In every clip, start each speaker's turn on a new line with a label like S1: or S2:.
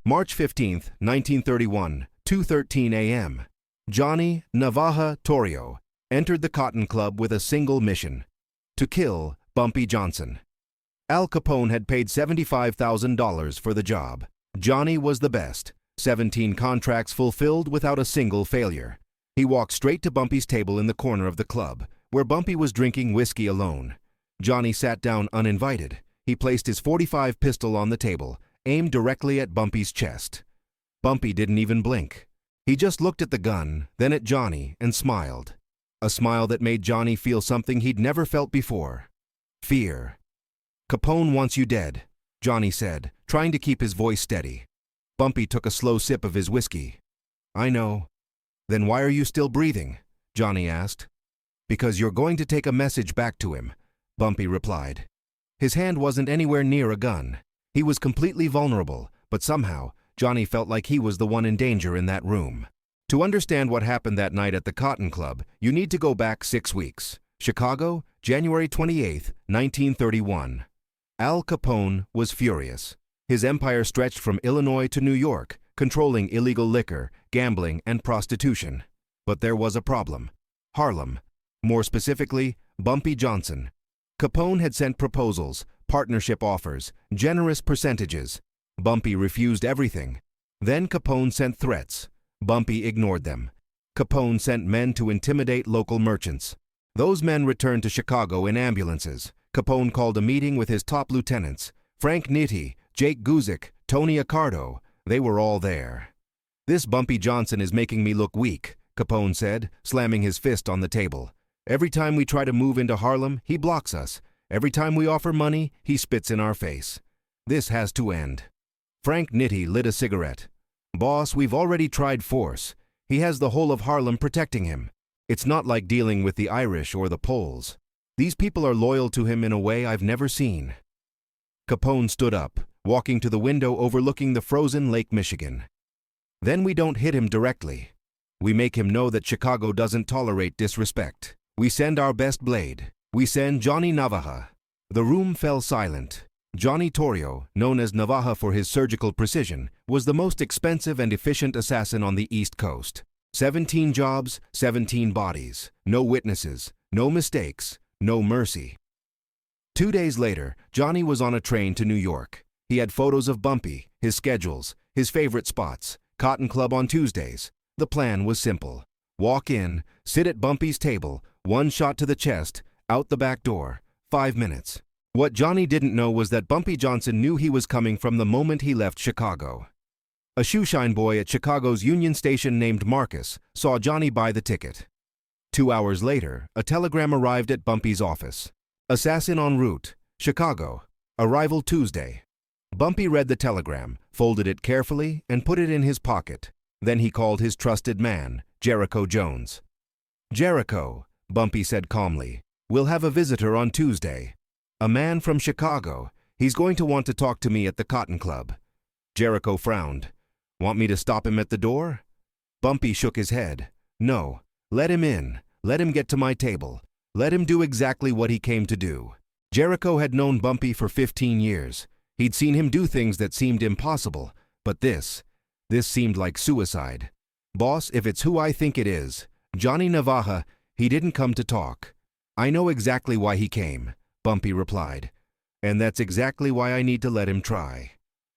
S1: March 15, 1931, 2:13 a.m. Johnny Navaja Torrio entered the Cotton Club with a single mission: to kill Bumpy Johnson. Al Capone had paid $75,000 for the job. Johnny was the best. 17 contracts fulfilled without a single failure. He walked straight to Bumpy's table in the corner of the club, where Bumpy was drinking whiskey alone. Johnny sat down uninvited. He placed his .45 pistol on the table, aimed directly at Bumpy's chest. Bumpy didn't even blink. He just looked at the gun, then at Johnny, and smiled. A smile that made Johnny feel something he'd never felt before: fear. "Capone wants you dead," Johnny said, trying to keep his voice steady. Bumpy took a slow sip of his whiskey. "I know." "Then why are you still breathing?" Johnny asked. "Because you're going to take a message back to him," Bumpy replied. His hand wasn't anywhere near a gun. He was completely vulnerable, but somehow Johnny felt like he was the one in danger in that room. To understand what happened that night at the Cotton Club, you need to go back 6 weeks. Chicago, January 28, 1931. Al Capone was furious. His empire stretched from Illinois to New York, controlling illegal liquor, gambling, and prostitution. But there was a problem: Harlem. More specifically, Bumpy Johnson. Capone had sent proposals, partnership offers, generous percentages. Bumpy refused everything. Then Capone sent threats. Bumpy ignored them. Capone sent men to intimidate local merchants. Those men returned to Chicago in ambulances. Capone called a meeting with his top lieutenants: Frank Nitti, Jake Guzik, Tony Accardo. They were all there. "This Bumpy Johnson is making me look weak," Capone said, slamming his fist on the table. "Every time we try to move into Harlem, he blocks us. Every time we offer money, he spits in our face. This has to end." Frank Nitti lit a cigarette. "Boss, we've already tried force. He has the whole of Harlem protecting him. It's not like dealing with the Irish or the Poles. These people are loyal to him in a way I've never seen." Capone stood up, walking to the window overlooking the frozen Lake Michigan. "Then we don't hit him directly. We make him know that Chicago doesn't tolerate disrespect. We send our best blade. We send Johnny Navaja." The room fell silent. Johnny Torrio, known as Navaja for his surgical precision, was the most expensive and efficient assassin on the East Coast. 17 jobs, 17 bodies. No witnesses, no mistakes, no mercy. 2 days later, Johnny was on a train to New York. He had photos of Bumpy, his schedules, his favorite spots: Cotton Club on Tuesdays. The plan was simple: walk in, sit at Bumpy's table, 1 shot to the chest, out the back door, 5 minutes. What Johnny didn't know was that Bumpy Johnson knew he was coming from the moment he left Chicago. A shoeshine boy at Chicago's Union Station named Marcus saw Johnny buy the ticket. 2 hours later, a telegram arrived at Bumpy's office. "Assassin en route, Chicago. Arrival Tuesday." Bumpy read the telegram, folded it carefully, and put it in his pocket. Then he called his trusted man, Jericho Jones. "Jericho," Bumpy said calmly, "we'll have a visitor on Tuesday. A man from Chicago. He's going to want to talk to me at the Cotton Club." Jericho frowned. "Want me to stop him at the door?" Bumpy shook his head. "No. Let him in. Let him get to my table. Let him do exactly what he came to do." Jericho had known Bumpy for 15 years. He'd seen him do things that seemed impossible, but this seemed like suicide. "Boss, if it's who I think it is, Johnny Navaja, he didn't come to talk." "I know exactly why he came," Bumpy replied. "And that's exactly why I need to let him try."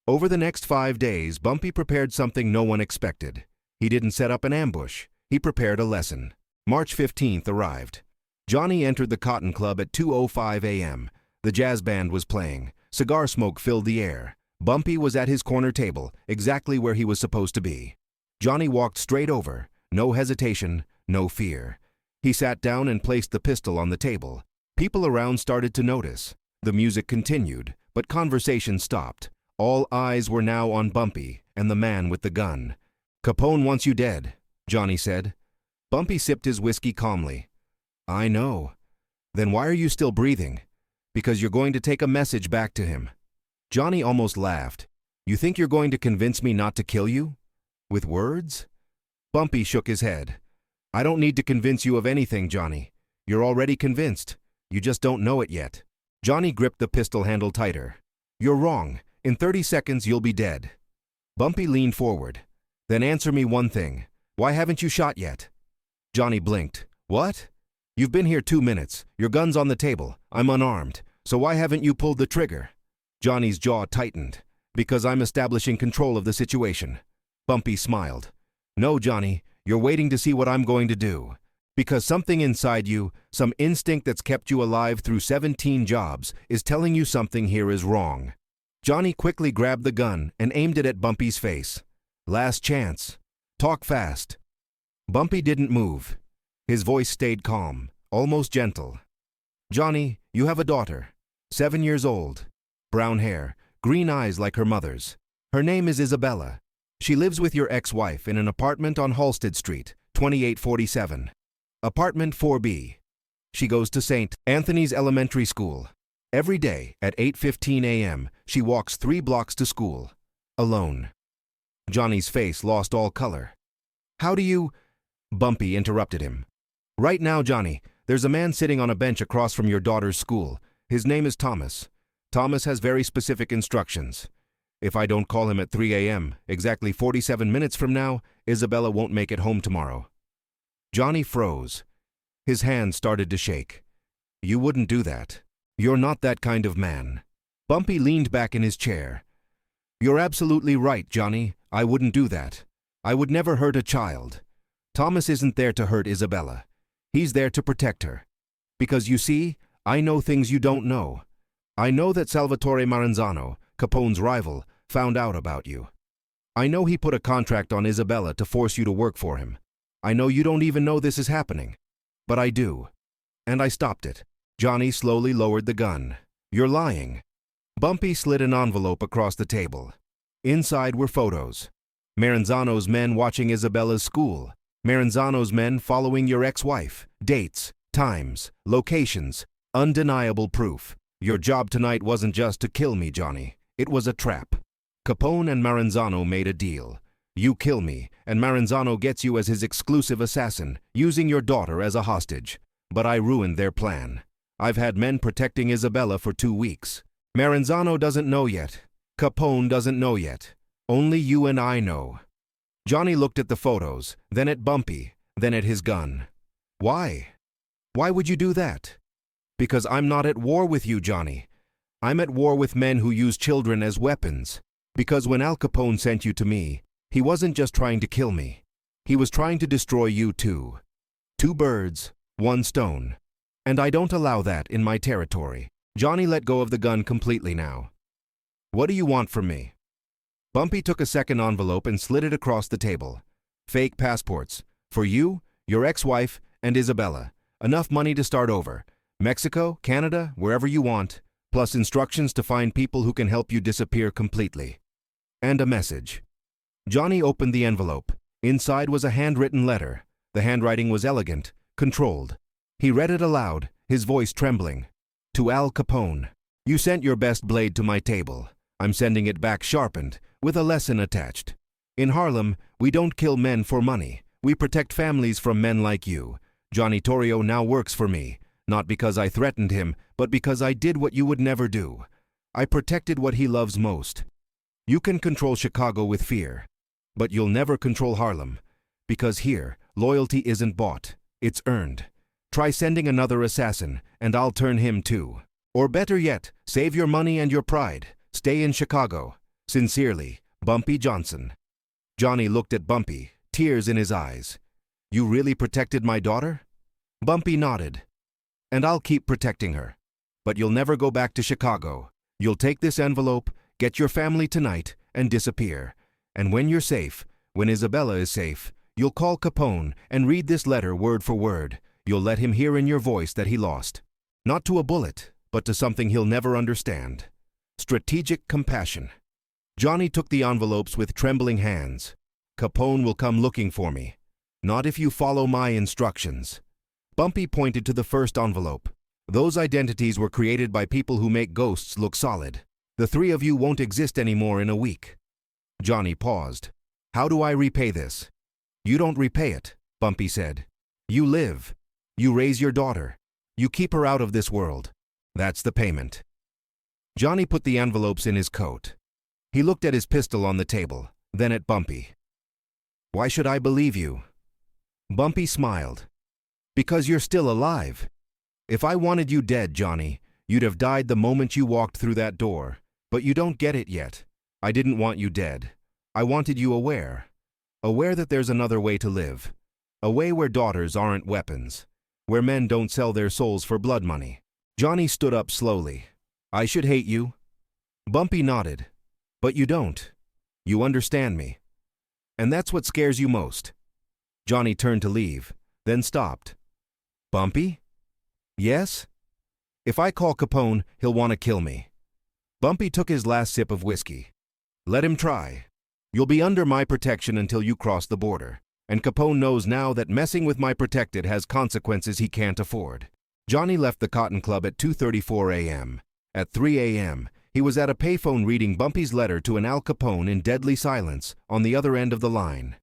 S1: Over the next 5 days, Bumpy prepared something no one expected. He didn't set up an ambush. He prepared a lesson. March 15th arrived. Johnny entered the Cotton Club at 2:05 a.m. The jazz band was playing. Cigar smoke filled the air. Bumpy was at his corner table, exactly where he was supposed to be. Johnny walked straight over. No hesitation, no fear. He sat down and placed the pistol on the table. People around started to notice. The music continued, but conversation stopped. All eyes were now on Bumpy and the man with the gun. "Capone wants you dead," Johnny said. Bumpy sipped his whiskey calmly. "I know." "Then why are you still breathing?" "Because you're going to take a message back to him." Johnny almost laughed. "You think you're going to convince me not to kill you? With words?" Bumpy shook his head. "I don't need to convince you of anything, Johnny. You're already convinced. You just don't know it yet." Johnny gripped the pistol handle tighter. "You're wrong. In 30 seconds, you'll be dead." Bumpy leaned forward. Then answer me one thing. Why haven't you shot yet? Johnny blinked. What? You've been here 2 minutes. Your gun's on the table. I'm unarmed. So why haven't you pulled the trigger? Johnny's jaw tightened. Because I'm establishing control of the situation. Bumpy smiled. No, Johnny, you're waiting to see what I'm going to do. Because something inside you, some instinct that's kept you alive through 17 jobs, is telling you something here is wrong. Johnny quickly grabbed the gun and aimed it at Bumpy's face. Last chance. Talk fast. Bumpy didn't move. His voice stayed calm, almost gentle. Johnny, you have a daughter. 7 years old. Brown hair, green eyes like her mother's. Her name is Isabella. She lives with your ex-wife in an apartment on Halsted Street, 2847. Apartment 4B. She goes to St. Anthony's Elementary School. Every day at 8:15 a.m., she walks 3 blocks to school. Alone. Johnny's face lost all color. How do you... Bumpy interrupted him. Right now, Johnny, there's a man sitting on a bench across from your daughter's school. His name is Thomas. Thomas has very specific instructions. If I don't call him at 3 a.m., exactly 47 minutes from now, Isabella won't make it home tomorrow. Johnny froze. His hands started to shake. You wouldn't do that. You're not that kind of man. Bumpy leaned back in his chair. You're absolutely right, Johnny. I wouldn't do that. I would never hurt a child. Thomas isn't there to hurt Isabella. He's there to protect her. Because you see, I know things you don't know. I know that Salvatore Maranzano, Capone's rival, found out about you. I know he put a contract on Isabella to force you to work for him. I know you don't even know this is happening. But I do. And I stopped it. Johnny slowly lowered the gun. You're lying. Bumpy slid an envelope across the table. Inside were photos. Maranzano's men watching Isabella's school. Maranzano's men following your ex-wife. Dates, times, locations, undeniable proof. Your job tonight wasn't just to kill me, Johnny. It was a trap. Capone and Maranzano made a deal. You kill me, and Maranzano gets you as his exclusive assassin, using your daughter as a hostage. But I ruined their plan. I've had men protecting Isabella for 2 weeks. Maranzano doesn't know yet. Capone doesn't know yet. Only you and I know. Johnny looked at the photos, then at Bumpy, then at his gun. Why? Why would you do that? Because I'm not at war with you, Johnny. I'm at war with men who use children as weapons. Because when Al Capone sent you to me, he wasn't just trying to kill me. He was trying to destroy you too. 2 birds, 1 stone. And I don't allow that in my territory. Johnny let go of the gun completely now. What do you want from me? Bumpy took a second envelope and slid it across the table. Fake passports. For you, your ex-wife, and Isabella. Enough money to start over. Mexico, Canada, wherever you want, plus instructions to find people who can help you disappear completely. And a message. Johnny opened the envelope. Inside was a handwritten letter. The handwriting was elegant, controlled. He read it aloud, his voice trembling. To Al Capone. You sent your best blade to my table. I'm sending it back sharpened, with a lesson attached. In Harlem, we don't kill men for money. We protect families from men like you. Johnny Torrio now works for me. Not because I threatened him, but because I did what you would never do. I protected what he loves most. You can control Chicago with fear, but you'll never control Harlem. Because here, loyalty isn't bought, it's earned. Try sending another assassin, and I'll turn him too. Or better yet, save your money and your pride. Stay in Chicago. Sincerely, Bumpy Johnson. Johnny looked at Bumpy, tears in his eyes. You really protected my daughter? Bumpy nodded. And I'll keep protecting her. But you'll never go back to Chicago. You'll take this envelope, get your family tonight, and disappear. And when you're safe, when Isabella is safe, you'll call Capone and read this letter word for word. You'll let him hear in your voice that he lost. Not to a bullet, but to something he'll never understand. Strategic compassion. Johnny took the envelopes with trembling hands. Capone will come looking for me. Not if you follow my instructions. Bumpy pointed to the first envelope. Those identities were created by people who make ghosts look solid. The 3 of you won't exist anymore in a week. Johnny paused. How do I repay this? You don't repay it, Bumpy said. You live. You raise your daughter. You keep her out of this world. That's the payment. Johnny put the envelopes in his coat. He looked at his pistol on the table. then at Bumpy. "Why should I believe you?" Bumpy smiled. "Because you're still alive. If I wanted you dead, Johnny, you'd have died the moment you walked through that door. But you don't get it yet. I didn't want you dead. I wanted you aware. Aware that there's another way to live. A way where daughters aren't weapons. Where men don't sell their souls for blood money." Johnny stood up slowly. "I should hate you?" Bumpy nodded. "But you don't. You understand me. And that's what scares you most." Johnny turned to leave, then stopped. "Bumpy?" "Yes?" "If I call Capone, he'll want to kill me." Bumpy took his last sip of whiskey. "Let him try. You'll be under my protection until you cross the border. And Capone knows now that messing with my protected has consequences he can't afford." Johnny left the Cotton Club at 2:34 a.m. At 3 a.m., he was at a payphone reading Bumpy's letter to an Al Capone in deadly silence on the other end of the line.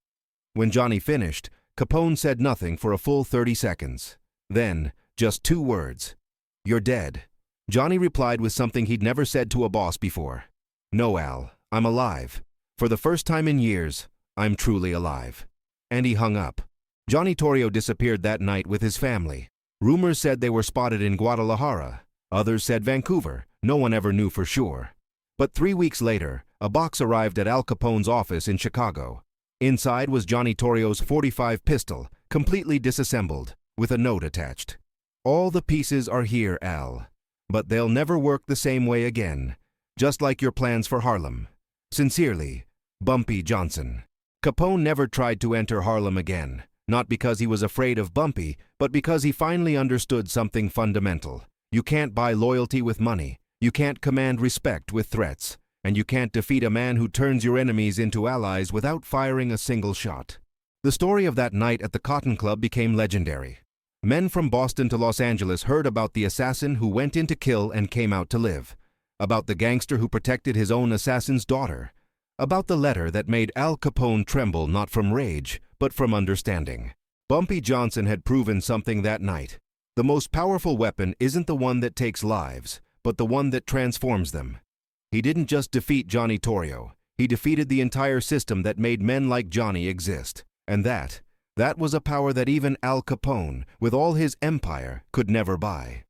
S1: When Johnny finished, Capone said nothing for a full 30 seconds. Then, just 2 words. "You're dead." Johnny replied with something he'd never said to a boss before. "No, Al, I'm alive. For the first time in years, I'm truly alive." And he hung up. Johnny Torrio disappeared that night with his family. Rumors said they were spotted in Guadalajara. Others said Vancouver. No one ever knew for sure. But 3 weeks later, a box arrived at Al Capone's office in Chicago. Inside was Johnny Torrio's .45 pistol, completely disassembled, with a note attached. "All the pieces are here, Al. But they'll never work the same way again. Just like your plans for Harlem. Sincerely, Bumpy Johnson." Capone never tried to enter Harlem again, not because he was afraid of Bumpy, but because he finally understood something fundamental. You can't buy loyalty with money, you can't command respect with threats, and you can't defeat a man who turns your enemies into allies without firing a single shot. The story of that night at the Cotton Club became legendary. Men from Boston to Los Angeles heard about the assassin who went in to kill and came out to live, about the gangster who protected his own assassin's daughter, about the letter that made Al Capone tremble not from rage, but from understanding. Bumpy Johnson had proven something that night. The most powerful weapon isn't the one that takes lives, but the one that transforms them. He didn't just defeat Johnny Torrio, he defeated the entire system that made men like Johnny exist. And that was a power that even Al Capone, with all his empire, could never buy.